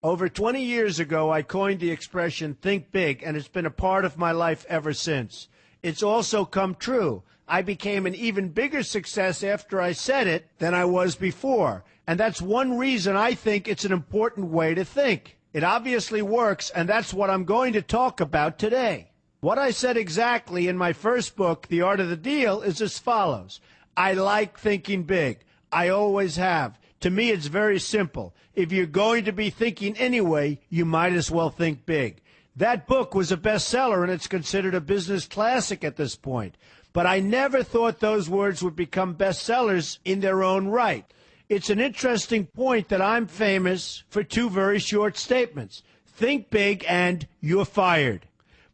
Over 20 years ago, I coined the expression think big, and it's been a part of my life ever since. It's also come true. I became an even bigger success after I said it than I was before. And that's one reason I think it's an important way to think. It obviously works, and that's what I'm going to talk about today. What I said exactly in my first book, The Art of the Deal, is as follows. I like thinking big. I always have. To me, it's very simple. If you're going to be thinking anyway, you might as well think big. That book was a bestseller, and it's considered a business classic at this point. But I never thought those words would become bestsellers in their own right. It's an interesting point that I'm famous for two very short statements. Think big and you're fired.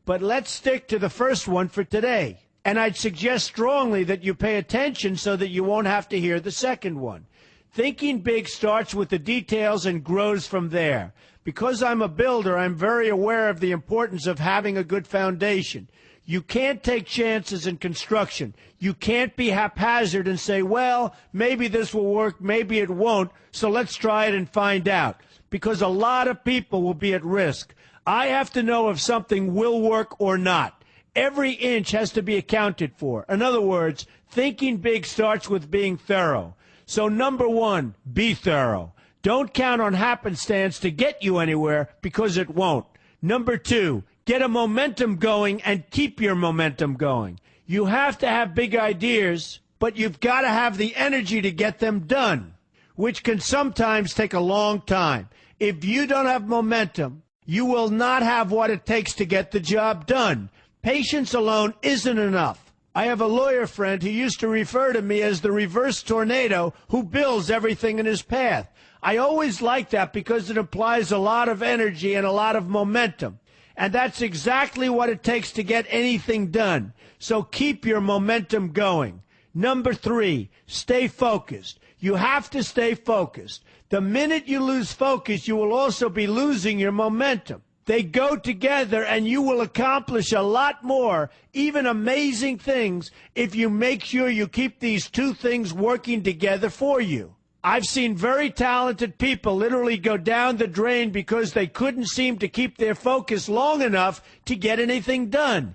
But let's stick to the first one for today. And I'd suggest strongly that you pay attention so that you won't have to hear the second one. Thinking big starts with the details and grows from there. Because I'm a builder, I'm very aware of the importance of having a good foundation. You can't take chances in construction. You can't be haphazard and say, well, maybe this will work, maybe it won't, so let's try it and find out. Because a lot of people will be at risk. I have to know if something will work or not. Every inch has to be accounted for. In other words, thinking big starts with being thorough. So number one, be thorough. Don't count on happenstance to get you anywhere because it won't. Number two, get a momentum going and keep your momentum going. You have to have big ideas, but you've got to have the energy to get them done, which can sometimes take a long time. If you don't have momentum, you will not have what it takes to get the job done. Patience alone isn't enough. I have a lawyer friend who used to refer to me as the reverse tornado who builds everything in his path. I always like that because it implies a lot of energy and a lot of momentum. And that's exactly what it takes to get anything done. So keep your momentum going. Number three, stay focused. You have to stay focused. The minute you lose focus, you will also be losing your momentum. They go together, and you will accomplish a lot more, even amazing things, if you make sure you keep these two things working together for you. I've seen very talented people literally go down the drain because they couldn't seem to keep their focus long enough to get anything done.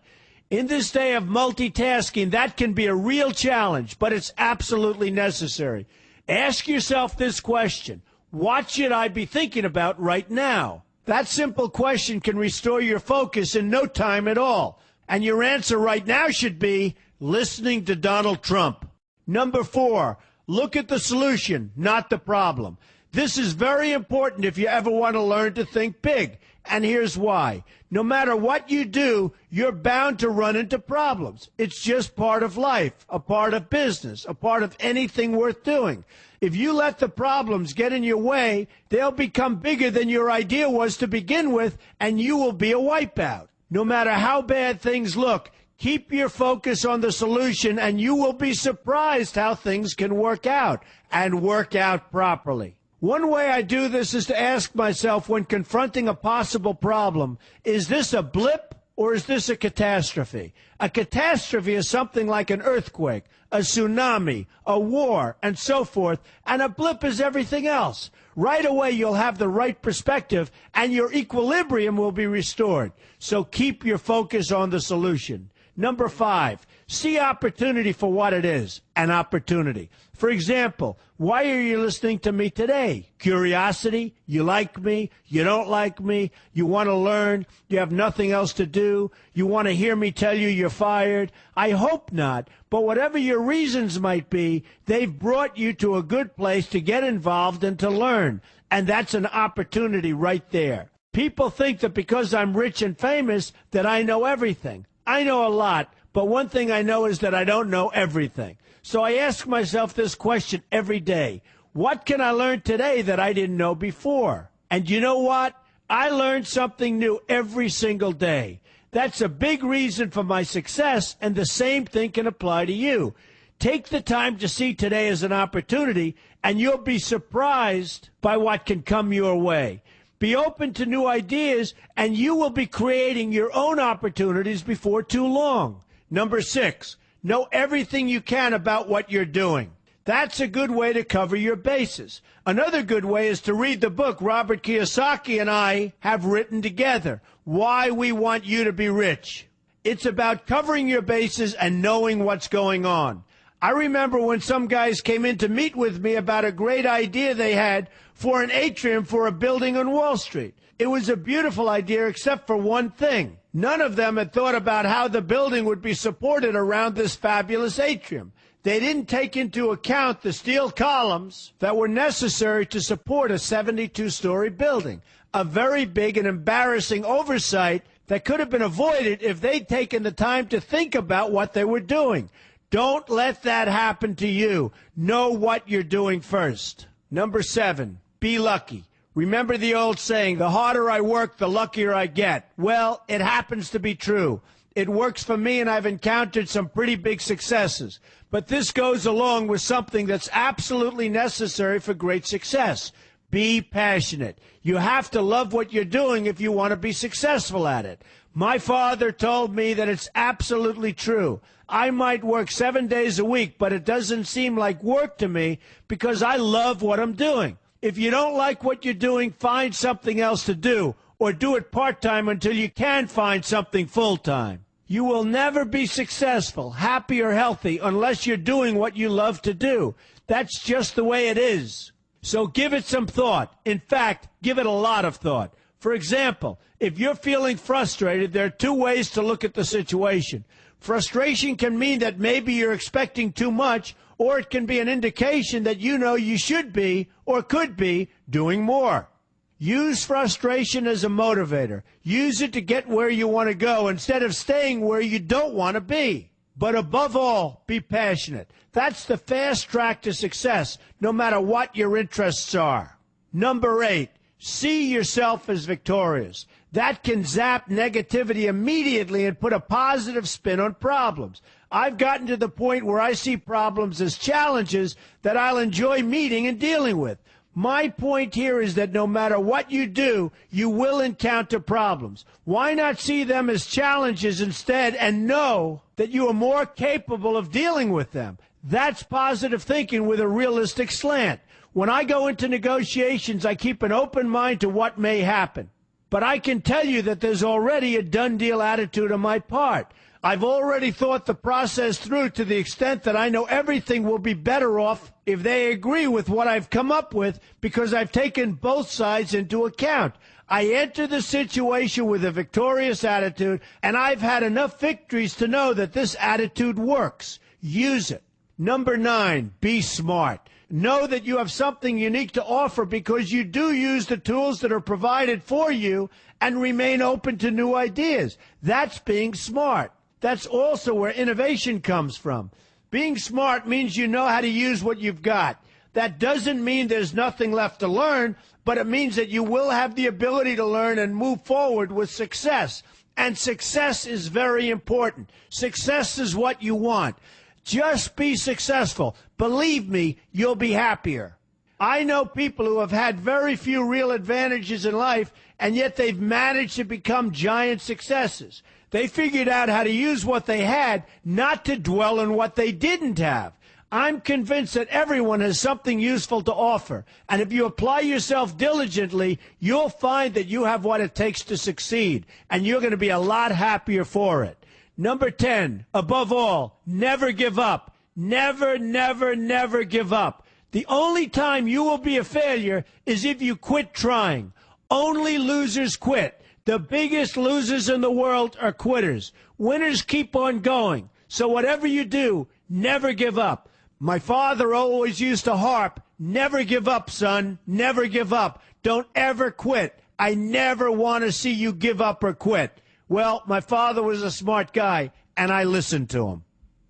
In this day of multitasking, that can be a real challenge, but it's absolutely necessary. Ask yourself this question: what should I be thinking about right now? That simple question can restore your focus in no time at all. And your answer right now should be listening to Donald Trump. Number four, look at the solution, not the problem. This is very important if you ever want to learn to think big. And here's why. No matter what you do, you're bound to run into problems. It's just part of life, a part of business, a part of anything worth doing. If you let the problems get in your way, they'll become bigger than your idea was to begin with, and you will be a wipeout. No matter how bad things look, keep your focus on the solution, and you will be surprised how things can work out, and work out properly. One way I do this is to ask myself when confronting a possible problem, is this a blip or is this a catastrophe? A catastrophe is something like an earthquake, a tsunami, a war, and so forth, and a blip is everything else. Right away, you'll have the right perspective, and your equilibrium will be restored. So keep your focus on the solution. Number five, see opportunity for what it is, an opportunity. For example, why are you listening to me today? Curiosity? You like me? You don't like me? You want to learn? You have nothing else to do? You want to hear me tell you you're fired? I hope not, but whatever your reasons might be, they've brought you to a good place to get involved and to learn, and that's an opportunity right there. People think that because I'm rich and famous that I know everything. I know a lot, but one thing I know is that I don't know everything. So I ask myself this question every day. What can I learn today that I didn't know before? And you know what? I learn something new every single day. That's a big reason for my success, and the same thing can apply to you. Take the time to see today as an opportunity, and you'll be surprised by what can come your way. Be open to new ideas, and you will be creating your own opportunities before too long. Number six, know everything you can about what you're doing. That's a good way to cover your bases. Another good way is to read the book Robert Kiyosaki and I have written together, Why We Want You to Be Rich. It's about covering your bases and knowing what's going on. I remember when some guys came in to meet with me about a great idea they had for an atrium for a building on Wall Street. It was a beautiful idea except for one thing. None of them had thought about how the building would be supported around this fabulous atrium. They didn't take into account the steel columns that were necessary to support a 72-story building, a very big and embarrassing oversight that could have been avoided if they'd taken the time to think about what they were doing. Don't let that happen to you. Know what you're doing first. Number 7, be lucky. Remember the old saying, the harder I work, the luckier I get. Well, it happens to be true. It works for me, and I've encountered some pretty big successes. But this goes along with something that's absolutely necessary for great success. Be passionate. You have to love what you're doing if you want to be successful at it. My father told me that it's absolutely true. I might work 7 days a week, but it doesn't seem like work to me because I love what I'm doing. If you don't like what you're doing, find something else to do, or do it part-time until you can find something full-time. You will never be successful, happy, or healthy unless you're doing what you love to do. That's just the way it is. So give it some thought. In fact, give it a lot of thought. For example, if you're feeling frustrated, there are 2 ways to look at the situation. Frustration can mean that maybe you're expecting too much, or it can be an indication that you know you should be, or could be, doing more. Use frustration as a motivator. Use it to get where you want to go instead of staying where you don't want to be. But above all, be passionate. That's the fast track to success, no matter what your interests are. Number 8, see yourself as victorious. That can zap negativity immediately and put a positive spin on problems. I've gotten to the point where I see problems as challenges that I'll enjoy meeting and dealing with. My point here is that no matter what you do, you will encounter problems. Why not see them as challenges instead and know that you are more capable of dealing with them? That's positive thinking with a realistic slant. When I go into negotiations, I keep an open mind to what may happen. But I can tell you that there's already a done deal attitude on my part. I've already thought the process through to the extent that I know everything will be better off if they agree with what I've come up with because I've taken both sides into account. I enter the situation with a victorious attitude, and I've had enough victories to know that this attitude works. Use it. Number 9, be smart. Know that you have something unique to offer because you do use the tools that are provided for you and remain open to new ideas. That's being smart. That's also where innovation comes from. Being smart means you know how to use what you've got. That doesn't mean there's nothing left to learn, but it means that you will have the ability to learn and move forward with success. And success is very important. Success is what you want. Just be successful. Believe me, you'll be happier. I know people who have had very few real advantages in life, and yet they've managed to become giant successes. They figured out how to use what they had, not to dwell on what they didn't have. I'm convinced that everyone has something useful to offer, and if you apply yourself diligently, you'll find that you have what it takes to succeed, and you're going to be a lot happier for it. Number 10, above all, never give up. Never, never, never give up. The only time you will be a failure is if you quit trying. Only losers quit. The biggest losers in the world are quitters. Winners keep on going. So whatever you do, never give up. My father always used to harp, never give up, son, never give up. Don't ever quit. I never want to see you give up or quit. Well, my father was a smart guy, and I listened to him.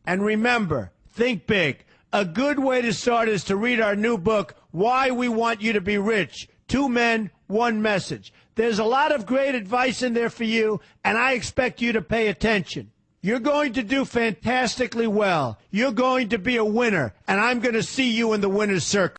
And remember, think big. A good way to start is to read our new book, Why We Want You to Be Rich. 2 men, 1 message. There's a lot of great advice in there for you, and I expect you to pay attention. You're going to do fantastically well. You're going to be a winner, and I'm going to see you in the winner's circle.